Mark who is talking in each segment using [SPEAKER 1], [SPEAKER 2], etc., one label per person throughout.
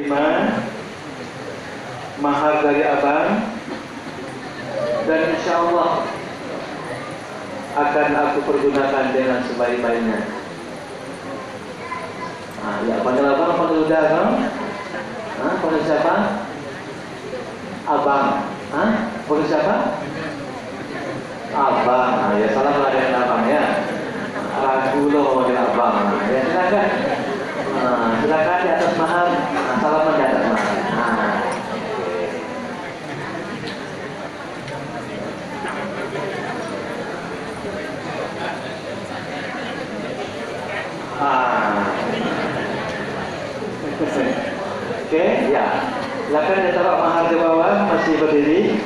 [SPEAKER 1] Terima mahar dari abang, dan insya Allah akan aku pergunakan dengan sebaik-baiknya. Ya, panggil abang, panggil udah abang. Panggil siapa? Abang. Panggil siapa? Abang. Ya, salam lah dengan abang ya. Ragu loh panggil abang. Ya, silakan. Silakan di atas mahar. Salaman di atas mahar. Oke, ya. Silakan ditaruh mahar di bawah, masih berdiri.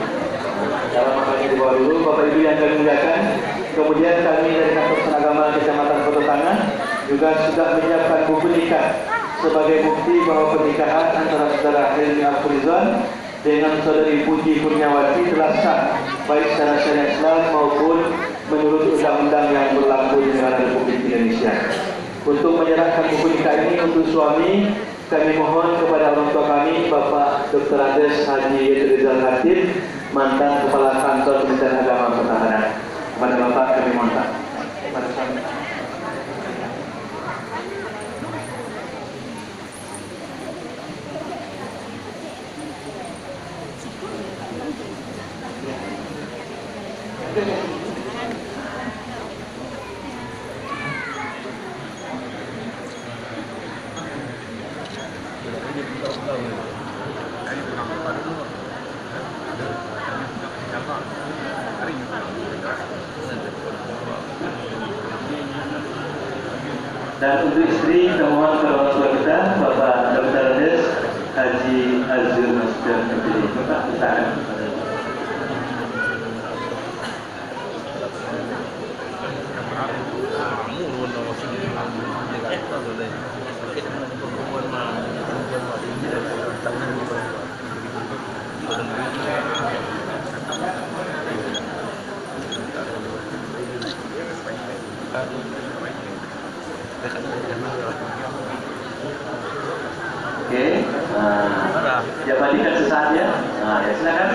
[SPEAKER 1] Taruh maharnya di bawah dulu, Bapak Ibu yang kami muliakan. Kemudian kami dari Kantor Agama Kecamatan Kota Tangan juga sudah menyiapkan buku nikah sebagai bukti bahwa pernikahan antara saudara Helmi Afrizon dengan saudari Puji Kurniawati telah sah, baik secara syariat Islam maupun menurut undang-undang yang berlaku di negara Republik Indonesia. Untuk menyerahkan buku nikah ini untuk suami, kami mohon kepada orang tua kami, Bapak Dr. Andes Haji Rizal Khatib, mantan Kepala Kantor Kementerian Agama Pertahanan. Kepada Bapak kami mohon. Kepada suami. Dan untuk istri, kita mohon kepada orang tua kita, Bapak Dr. Andes Haji Azhur Masjid Negeri. Bapak, silakan. Oke, ya balikan sesaat ya. Ya silakan.